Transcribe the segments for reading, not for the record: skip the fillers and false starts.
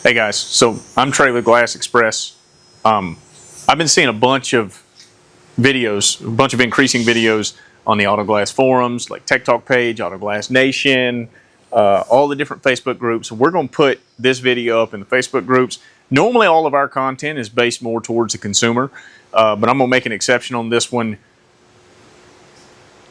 Hey guys, so I'm Trey with Glass Express. I've been seeing a bunch of videos, a bunch of increasing videos on the Auto Glass forums, like Tech Talk page, Auto Glass Nation, all the different Facebook groups. We're going to put this video up in the Facebook groups. Normally all of our content is based more towards the consumer, but I'm going to make an exception on this one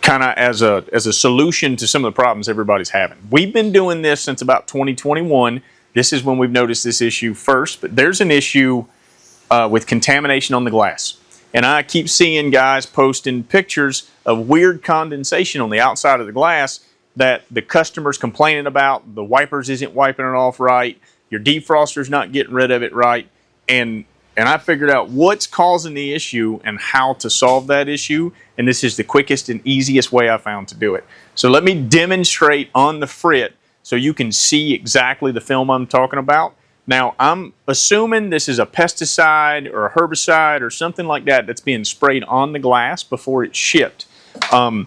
kind of as a solution to some of the problems everybody's having. We've been doing this since about 2021. This is when we've noticed this issue first, but there's an issue with contamination on the glass. And I keep seeing guys posting pictures of weird condensation on the outside of the glass that the customer's complaining about. The wipers isn't wiping it off right. Your defroster's not getting rid of it right. And I figured out what's causing the issue and how to solve that issue. And this is the quickest and easiest way I found to do it. So let me demonstrate on the frit so you can see exactly the film I'm talking about. Now, I'm assuming this is a pesticide or a herbicide or something like that that's being sprayed on the glass before it's shipped. When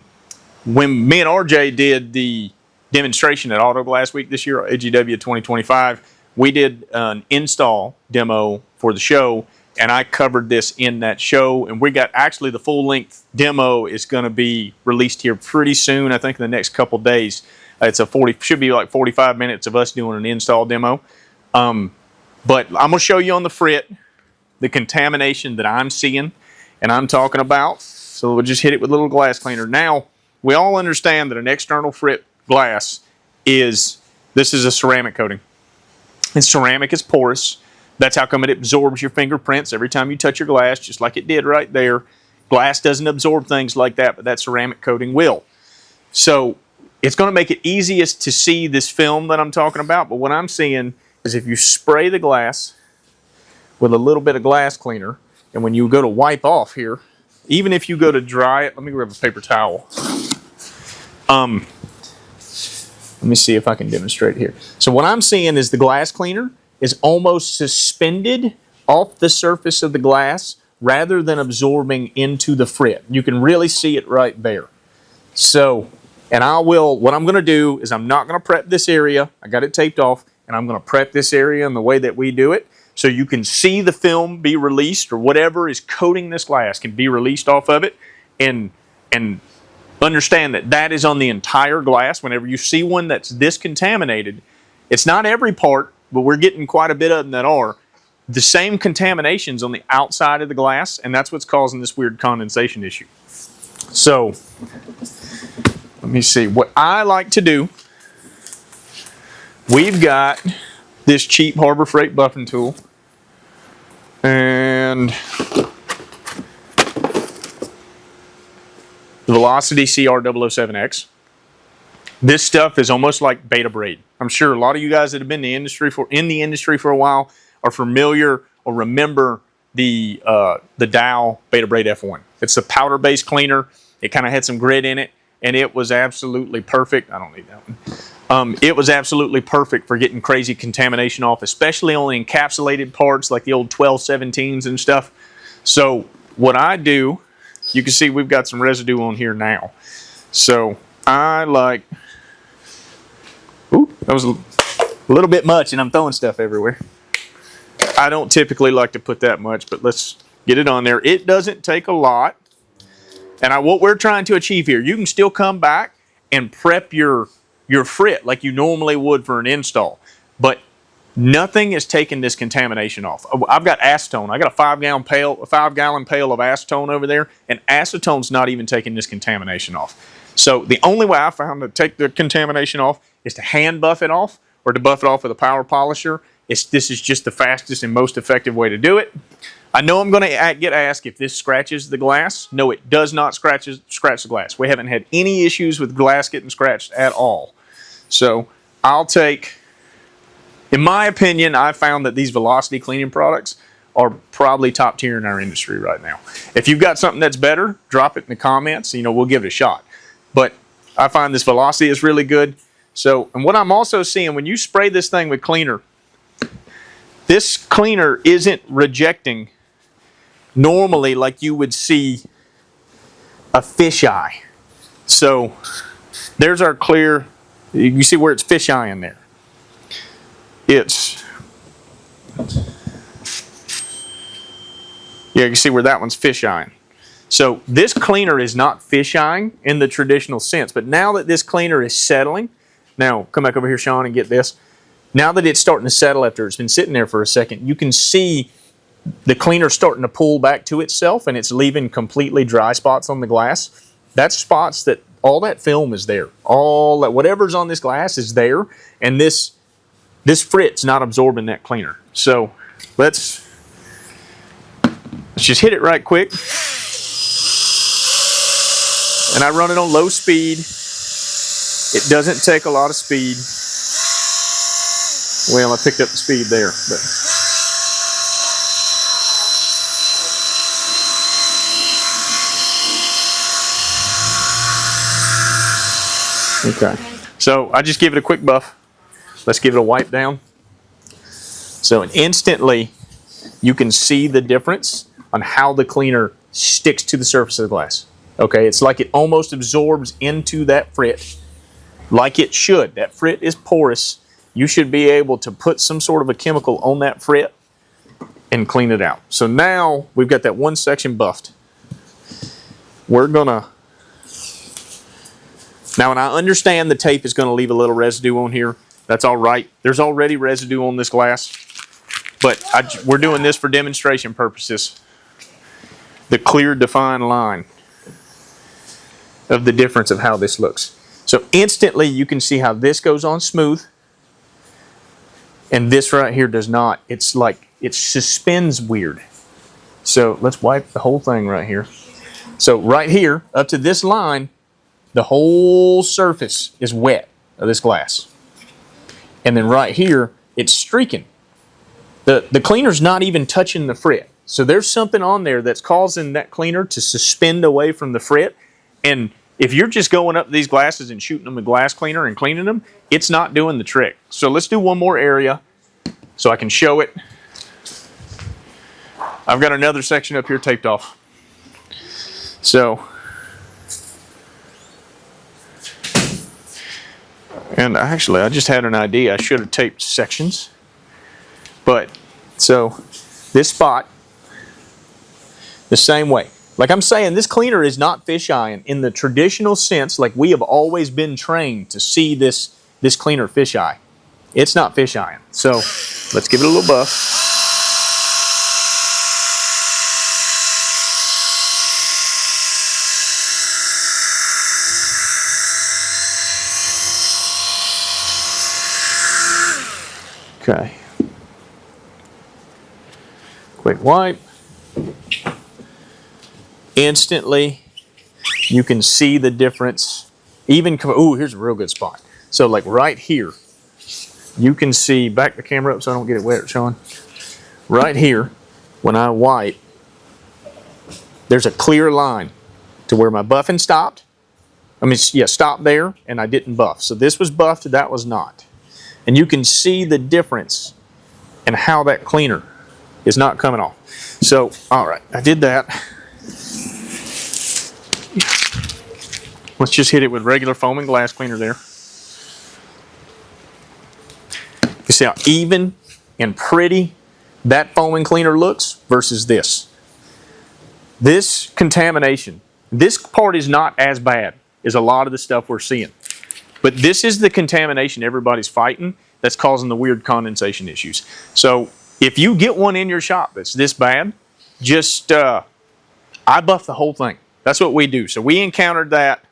me and RJ did the demonstration at Auto Glass Week this year, AGW 2025, we did an install demo for the show, and I covered this in that show. And we got actually the full-length demo is going to be released here pretty soon, I think in the next couple days. Should be like 45 minutes of us doing an install demo. But I'm going to show you on the frit the contamination that I'm seeing and I'm talking about. So we'll just hit it with a little glass cleaner. Now, we all understand that an external frit glass this is a ceramic coating. And ceramic is porous. That's how come it absorbs your fingerprints every time you touch your glass, just like it did right there. Glass doesn't absorb things like that, but that ceramic coating will. So it's going to make it easiest to see this film that I'm talking about, but what I'm seeing is if you spray the glass with a little bit of glass cleaner, and when you go to wipe off here, even if you go to dry it, let me grab a paper towel. Let me see if I can demonstrate here. So what I'm seeing is the glass cleaner is almost suspended off the surface of the glass rather than absorbing into the frit. You can really see it right there. So, and what I'm going to do is I'm not going to prep this area. I got it taped off, and I'm going to prep this area in the way that we do it so you can see the film be released, or whatever is coating this glass can be released off of it, and understand that that is on the entire glass. Whenever you see one that's this contaminated, it's not every part, but we're getting quite a bit of them that are. The same contaminations on the outside of the glass, and that's what's causing this weird condensation issue. So let me see. What I like to do, we've got this cheap Harbor Freight buffing tool, and the Velocity CR007X. This stuff is almost like Beta Braid. I'm sure a lot of you guys that have been in the industry for a while are familiar or remember the Dow Beta Braid F1. It's a powder-based cleaner. It kind of had some grit in it, and it was absolutely perfect. I don't need that one. It was absolutely perfect for getting crazy contamination off, especially on the encapsulated parts like the old 1217s and stuff. So what I do, you can see we've got some residue on here now. So I like, ooh, that was a little bit much, and I'm throwing stuff everywhere. I don't typically like to put that much, but let's get it on there. It doesn't take a lot. And what we're trying to achieve here, you can still come back and prep your frit like you normally would for an install, but nothing is taking this contamination off. I've got acetone. I got a 5-gallon pail of acetone over there, and acetone's not even taking this contamination off. So the only way I found to take the contamination off is to hand buff it off, or to buff it off with a power polisher. This is just the fastest and most effective way to do it. I know I'm going to get asked if this scratches the glass. No, it does not scratch the glass. We haven't had any issues with glass getting scratched at all. So I'll take, in my opinion, I found that these Velocity cleaning products are probably top tier in our industry right now. If you've got something that's better, drop it in the comments. We'll give it a shot. But I find this Velocity is really good. So, and what I'm also seeing, when you spray this thing with cleaner, this cleaner isn't rejecting normally like you would see a fisheye. So there's our clear, you see where it's fisheye in there. It's Yeah, you can see where that one's fish eyeing. So this cleaner is not fish eyeing in the traditional sense, but now that this cleaner is settling, now come back over here, Sean, and get this. Now that it's starting to settle after it's been sitting there for a second, you can see the cleaner starting to pull back to itself, and it's leaving completely dry spots on the glass. That's spots that all that film is there. All that, whatever's on this glass is there, and this frit's not absorbing that cleaner. So let's just hit it right quick. And I run it on low speed. It doesn't take a lot of speed. Well, I picked up the speed there, but okay. So I just give it a quick buff. Let's give it a wipe down. So instantly you can see the difference on how the cleaner sticks to the surface of the glass. Okay, it's like it almost absorbs into that frit like it should. That frit is porous. You should be able to put some sort of a chemical on that frit and clean it out. So now we've got that one section buffed. We're gonna, now and I understand the tape is gonna leave a little residue on here. That's all right. There's already residue on this glass, but we're doing this for demonstration purposes. The clear defined line of the difference of how this looks. So instantly you can see how this goes on smooth and this right here does not. It's like it suspends weird. So let's wipe the whole thing right here. So right here up to this line, the whole surface is wet of this glass. And then right here, it's streaking. The cleaner's not even touching the frit. So there's something on there that's causing that cleaner to suspend away from the frit. And if you're just going up these glasses and shooting them with glass cleaner and cleaning them, it's not doing the trick. So let's do one more area so I can show it. I've got another section up here taped off. So, and actually I just had an idea. I should have taped sections. But, so this spot, the same way. Like I'm saying, this cleaner is not fish eyeing in the traditional sense, like we have always been trained to see this cleaner fish eye. It's not fish eyeing. So let's give it a little buff. Okay. Quick wipe. Instantly, you can see the difference. Even, ooh, here's a real good spot. So like right here, you can see, back the camera up so I don't get it wet, Sean. Right here, when I wipe, there's a clear line to where my buffing stopped. I mean, yeah, stopped there, and I didn't buff. So this was buffed, that was not. And you can see the difference in how that cleaner is not coming off. So, all right, I did that. Let's just hit it with regular foam and glass cleaner there. You see how even and pretty that foam and cleaner looks versus this. This contamination, this part is not as bad as a lot of the stuff we're seeing. But this is the contamination everybody's fighting that's causing the weird condensation issues. So if you get one in your shop that's this bad, just, I buff the whole thing. That's what we do. So we encountered that.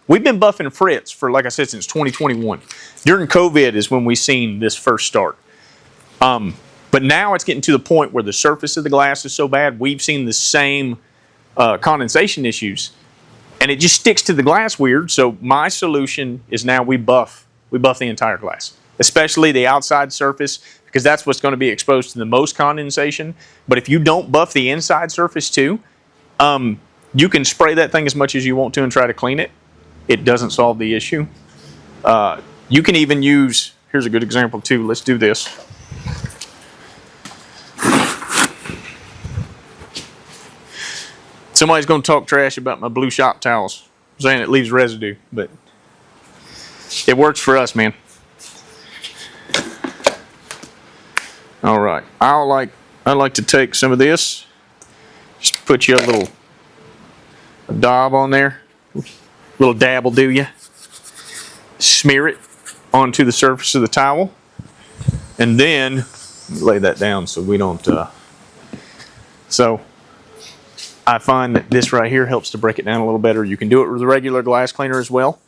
We've been buffing frits for, like I said, since 2021. During COVID is when we seen this first start. But now it's getting to the point where the surface of the glass is so bad, we've seen the same condensation issues. And it just sticks to the glass weird. So my solution is now we buff the entire glass, especially the outside surface, because that's what's going to be exposed to the most condensation. But if you don't buff the inside surface too, you can spray that thing as much as you want to and try to clean it. It doesn't solve the issue. You can even use, here's a good example too. Let's do this. Somebody's going to talk trash about my blue shop towels, saying it leaves residue, but it works for us, man. All right, I like to take some of this, just put you a dab on there, little dab will do you. Smear it onto the surface of the towel, and then lay that down so we don't. So I find that this right here helps to break it down a little better. You can do it with a regular glass cleaner as well,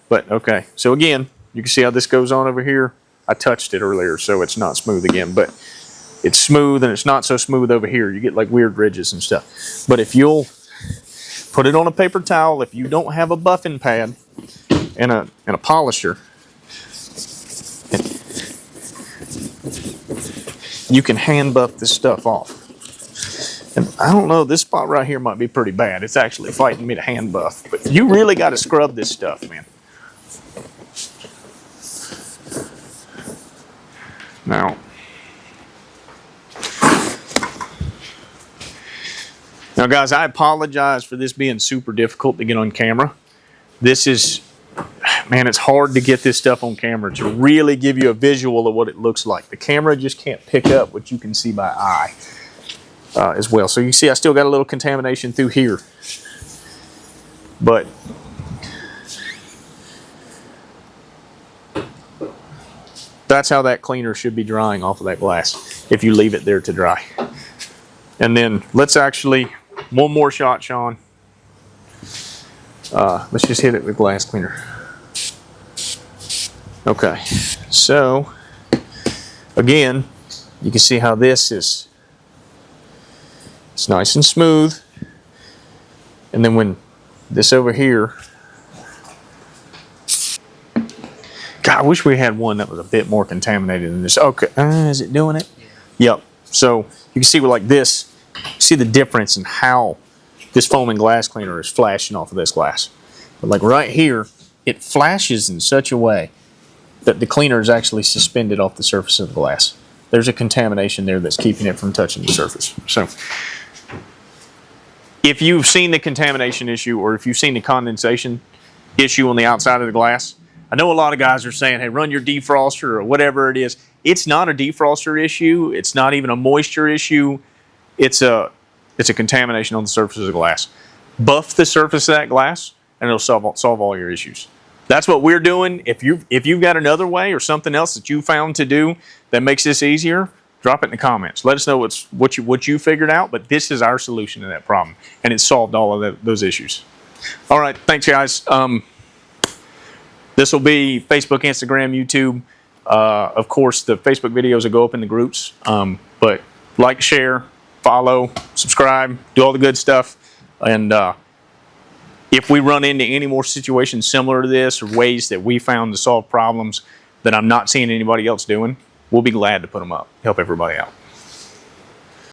but okay. So again, you can see how this goes on over here. I touched it earlier, so it's not smooth again, but it's smooth and it's not so smooth over here. You get like weird ridges and stuff. But if you'll put it on a paper towel, if you don't have a buffing pad and a polisher, you can hand buff this stuff off. And I don't know, this spot right here might be pretty bad. It's actually fighting me to hand buff. But you really got to scrub this stuff, man. Now guys, I apologize for this being super difficult to get on camera. This is, man, it's hard to get this stuff on camera to really give you a visual of what it looks like. The camera just can't pick up what you can see by eye as well. So you see I still got a little contamination through here. But that's how that cleaner should be drying off of that glass if you leave it there to dry. And then let's actually, one more shot, Sean. Let's just hit it with glass cleaner. Okay, so again, you can see how this is. It's nice and smooth. And then when this over here, God, I wish we had one that was a bit more contaminated than this. Okay, is it doing it? Yep. So you can see with like this, see the difference in how this foam and glass cleaner is flashing off of this glass. But like right here, it flashes in such a way that the cleaner is actually suspended off the surface of the glass. There's a contamination there that's keeping it from touching the surface. So if you've seen the contamination issue or if you've seen the condensation issue on the outside of the glass, I know a lot of guys are saying, hey, run your defroster or whatever it is. It's not a defroster issue. It's not even a moisture issue. It's a contamination on the surface of the glass. Buff the surface of that glass and it'll solve all your issues. That's what we're doing. If you've got another way or something else that you found to do that makes this easier, drop it in the comments. Let us know what you figured out, but this is our solution to that problem, and it solved all of those issues. All right, thanks, guys. This will be Facebook, Instagram, YouTube. Of course, the Facebook videos will go up in the groups, but like, share, follow, subscribe, do all the good stuff, and if we run into any more situations similar to this or ways that we found to solve problems that I'm not seeing anybody else doing, we'll be glad to put them up, help everybody out.